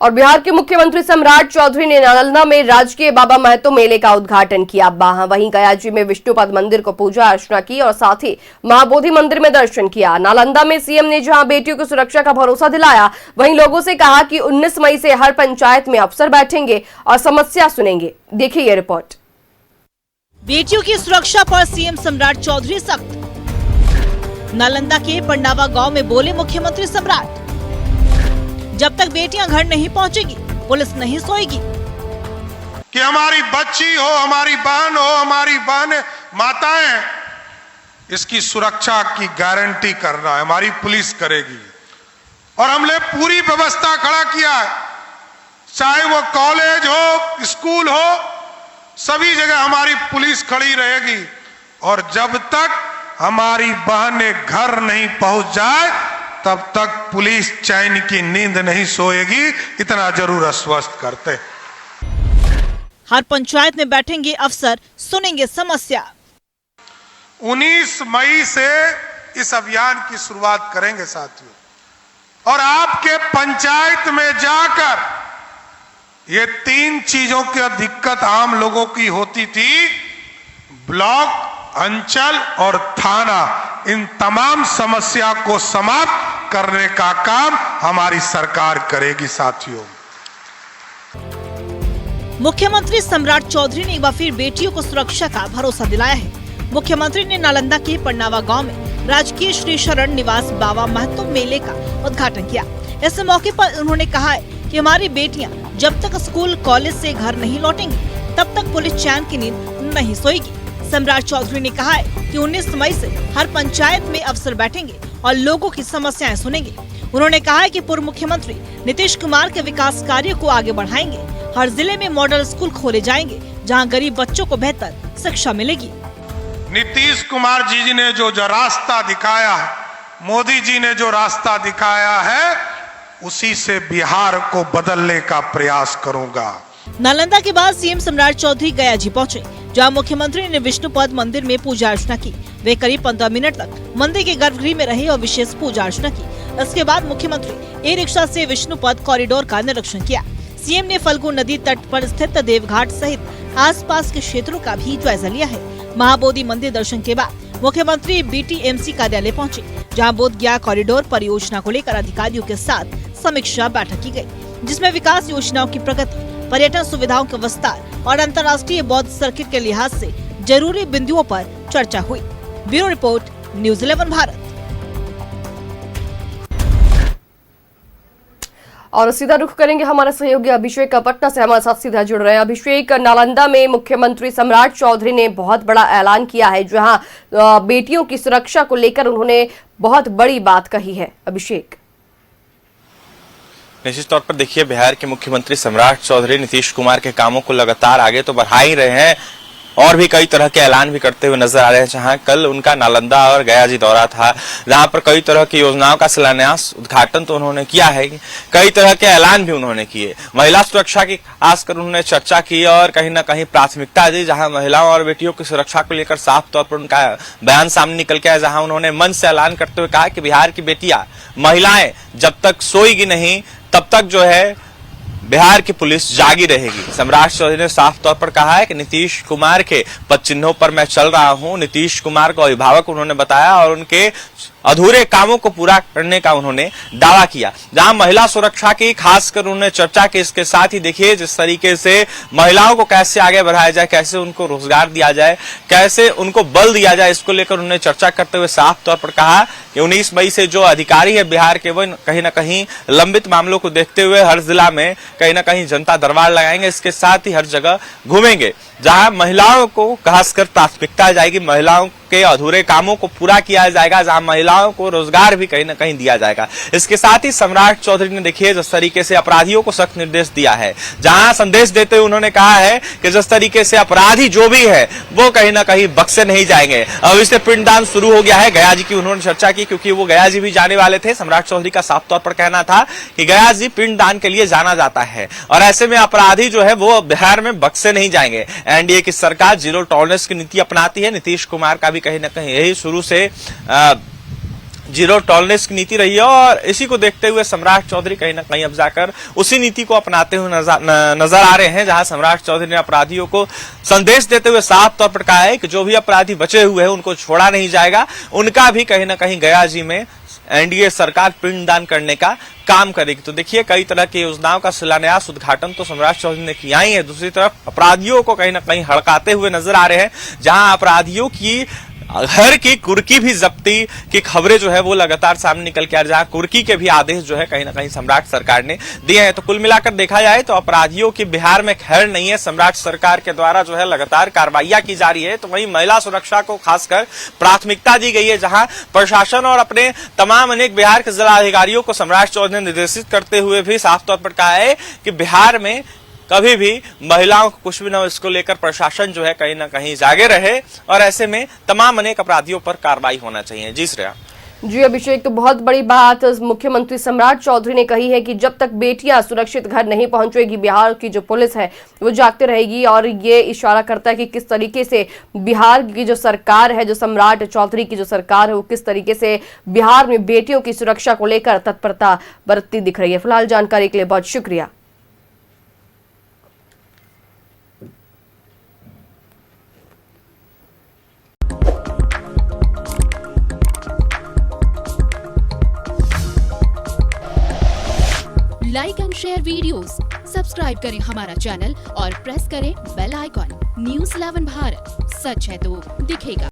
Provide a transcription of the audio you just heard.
और बिहार के मुख्यमंत्री सम्राट चौधरी ने नालंदा में राजकीय बाबा महतो मेले का उद्घाटन किया। वहीं गयाजी में विष्णुपद मंदिर को पूजा अर्चना की और साथ ही महाबोधि मंदिर में दर्शन किया। नालंदा में सीएम ने जहां बेटियों की सुरक्षा का भरोसा दिलाया, वहीं लोगों से कहा कि 19 मई से हर पंचायत में अफसर बैठेंगे और समस्या सुनेंगे। देखिए ये रिपोर्ट। बेटियों की सुरक्षा पर सीएम सम्राट चौधरी सख्त। नालंदा के पंडावा गांव में बोले मुख्यमंत्री सम्राट, जब तक बेटियां घर नहीं पहुंचेगी पुलिस नहीं सोएगी। कि हमारी बच्ची हो, हमारी बहन हो, हमारी बहन माताएं, इसकी सुरक्षा की गारंटी करना है हमारी पुलिस करेगी। और हमने पूरी व्यवस्था खड़ा किया है, चाहे वो कॉलेज हो, स्कूल हो, सभी जगह हमारी पुलिस खड़ी रहेगी। और जब तक हमारी बहनें घर नहीं पहुंच जाए तब तक पुलिस चैन की नींद नहीं सोएगी, इतना जरूर आश्वस्त करते। हर पंचायत में बैठेंगे अफसर, सुनेंगे समस्या। 19 मई से इस अभियान की शुरुआत करेंगे साथियों। और आपके पंचायत में जाकर ये 3 चीजों की दिक्कत आम लोगों की होती थी, ब्लॉक, अंचल और थाना, इन तमाम समस्या को समाप्त करने का काम हमारी सरकार करेगी साथियों। मुख्यमंत्री सम्राट चौधरी ने एक बार फिर बेटियों को सुरक्षा का भरोसा दिलाया है। मुख्यमंत्री ने नालंदा के पंडावा गांव में राजकीय श्री शरण निवास बाबा महतो मेले का उद्घाटन किया। इस मौके पर उन्होंने कहा है कि हमारी बेटियां जब तक स्कूल कॉलेज से घर नहीं लौटेंगी तब तक पुलिस चैन की नींद नहीं सोएगी। सम्राट चौधरी ने कहा है कि 19 मई से हर पंचायत में अफसर बैठेंगे और लोगों की समस्याएं सुनेंगे। उन्होंने कहा है कि पूर्व मुख्यमंत्री नीतीश कुमार के विकास कार्यों को आगे बढ़ाएंगे। हर जिले में मॉडल स्कूल खोले जाएंगे जहां गरीब बच्चों को बेहतर शिक्षा मिलेगी। नीतीश कुमार जी ने जो रास्ता दिखाया है, मोदी जी ने जो रास्ता दिखाया है, उसी से बिहार को बदलने का प्रयास करूंगा। नालंदा के बाद सीएम सम्राट चौधरी गयाजी पहुंचे, जहां मुख्यमंत्री ने विष्णुपद मंदिर में पूजा अर्चना की। वे करीब 15 मिनट तक मंदिर के गर्भगृह में रहे और विशेष पूजा अर्चना की। इसके बाद मुख्यमंत्री ई-रिक्शा से विष्णुपद कॉरिडोर का निरीक्षण किया। सीएम ने फल्गु नदी तट पर स्थित देवघाट सहित आसपास के क्षेत्रों का भी जायजा लिया है। महाबोधि मंदिर दर्शन के बाद मुख्यमंत्री BTMC कार्यालय पहुँचे, जहाँ बोध गया कॉरिडोर परियोजना को लेकर अधिकारियों के साथ समीक्षा बैठक की गयी, जिसमें विकास योजनाओं की प्रगति, पर्यटन सुविधाओं के विस्तार और अंतर्राष्ट्रीय बौद्ध सर्किट के लिहाज से जरूरी बिंदुओं पर चर्चा हुई। Bureau report, news 11 Bharat. और सीधा रुख करेंगे हमारे सहयोगी अभिषेक पटना से हमारे साथ सीधा जुड़ रहे हैं। अभिषेक, नालंदा में मुख्यमंत्री सम्राट चौधरी ने बहुत बड़ा ऐलान किया है, जहां बेटियों की सुरक्षा को लेकर उन्होंने बहुत बड़ी बात कही है। अभिषेक, निश्चित तौर पर देखिए, बिहार के मुख्यमंत्री सम्राट चौधरी नीतीश कुमार के कामों को लगातार आगे तो बढ़ा ही रहे हैं और भी कई तरह के ऐलान भी करते हुए नजर आ रहे हैं। जहां कल उनका नालंदा और गयाजी दौरा था, जहां पर कई तरह की योजनाओं का शिलान्यास, उद्घाटन तो उन्होंने किया है, कई तरह के ऐलान भी उन्होंने किए। महिला सुरक्षा की खासकर उन्होंने चर्चा की और कहीं न कहीं प्राथमिकता दी, जहां महिलाओं और बेटियों की सुरक्षा को लेकर साफ तौर पर उनका बयान सामने निकल के आया। जहां उन्होंने मन से ऐलान करते हुए कहा कि बिहार की बेटियां, महिलाएं जब तक सोएगी नहीं तब तक जो है बिहार की पुलिस जागी रहेगी। सम्राट चौधरी ने साफ तौर पर कहा है कि नीतीश कुमार के पद चिन्हों पर मैं चल रहा हूं। नीतीश कुमार को अभिभावक उन्होंने बताया और उनके अधूरे कामों को पूरा करने का उन्होंने दावा किया। जहां महिला सुरक्षा की खासकर उन्होंने चर्चा की, इसके साथ ही देखिए जिस तरीके से महिलाओं को कैसे आगे बढ़ाया जाए, कैसे उनको रोजगार दिया जाए, कैसे उनको बल दिया जाए, इसको लेकर उन्होंने चर्चा करते हुए साफ तौर पर कहा कि 19 मई से जो अधिकारी है बिहार के, वो कहीं ना कहीं लंबित मामलों को देखते हुए हर जिला में कहीं ना कहीं जनता दरबार लगाएंगे। इसके साथ ही हर जगह घूमेंगे, जहां महिलाओं को खासकर प्राथमिकता जाएगी, महिलाओं के अधूरे कामों को पूरा किया जाएगा, जहां महिलाओं को रोजगार भी कहीं ना कहीं दिया जाएगा। इसके साथ ही सम्राट चौधरी ने देखिए जिस तरीके से अपराधियों को सख्त निर्देश दिया है, जहां संदेश देते हुए उन्होंने कहा है कि जिस तरीके से अपराधी जो भी है वो कहीं ना कहीं बख्शे नहीं जाएंगे। अब इससे पिंडदान शुरू हो गया है। गयाजी की उन्होंने चर्चा की, क्योंकि वो गयाजी भी जाने वाले थे। सम्राट चौधरी का साफ तौर पर कहना था कि गयाजी पिंडदान के लिए जाना जाता है और ऐसे में अपराधी जो है वो बिहार में बख्शे नहीं जाएंगे। एनडीए की सरकार जीरो टॉलरेंस की नीति अपनाती है। नीतीश कुमार का भी कहीं ना कहीं यही शुरू से जीरो टॉलरेंस की नीति रही है और इसी को देखते हुए सम्राट चौधरी कहीं ना कहीं अब जाकर उसी नीति को अपनाते हुए नजर आ रहे हैं, जहां सम्राट चौधरी ने अपराधियों को संदेश देते हुए साफ तौर पर कहा है कि जो भी अपराधी बचे हुए हैं उनको छोड़ा नहीं जाएगा, उनका भी कहीं ना कहीं गया जी में एनडीए सरकार पिंडदान करने का काम करेगी। तो देखिए कई तरह की योजनाओं का शिलान्यास उद्घाटन तो सम्राट चौधरी ने किया ही है, दूसरी तरफ अपराधियों को कहीं ना कहीं हड़काते हुए नजर आ रहे हैं, जहां अपराधियों की घर की कुर्की भी जब्ती की खबरें जो है वो लगातार सामने निकल के आ रही है, जहां कुर्की के भी आदेश जो है कहीं ना कहीं सम्राट सरकार ने दिए हैं। तो कुल मिलाकर देखा जाए तो अपराधियों की बिहार में खैर नहीं है, सम्राट सरकार के द्वारा जो है लगातार कार्रवाइयां की जा रही है। तो वहीं महिला सुरक्षा को खासकर प्राथमिकता दी गई है, जहां प्रशासन और अपने तमाम अनेक बिहार के जिला अधिकारियों को सम्राट चौधरी ने निर्देशित करते हुए भी साफ तौर पर कहा है कि बिहार में कभी भी महिलाओं को कुछ भी न हो, इसको लेकर प्रशासन जो है कहीं ना कहीं जागे रहे और ऐसे में तमाम अनेक अपराधियों पर कार्रवाई होना चाहिए। जी श्रेया। जी अभिषेक, तो बहुत बड़ी बात मुख्यमंत्री सम्राट चौधरी ने कही है कि जब तक बेटियां सुरक्षित घर नहीं पहुंचेगी, बिहार की जो पुलिस है वो जागते रहेगी। और ये इशारा करता है कि किस तरीके से बिहार की जो सरकार है, जो सम्राट चौधरी की जो सरकार है, वो किस तरीके से बिहार में बेटियों की सुरक्षा को लेकर तत्परता बरतती दिख रही है। फिलहाल जानकारी के लिए बहुत शुक्रिया। Like and share videos, subscribe करें हमारा चैनल और प्रेस करें बेल आइकॉन। न्यूज़ 11 भारत, सच है तो दिखेगा।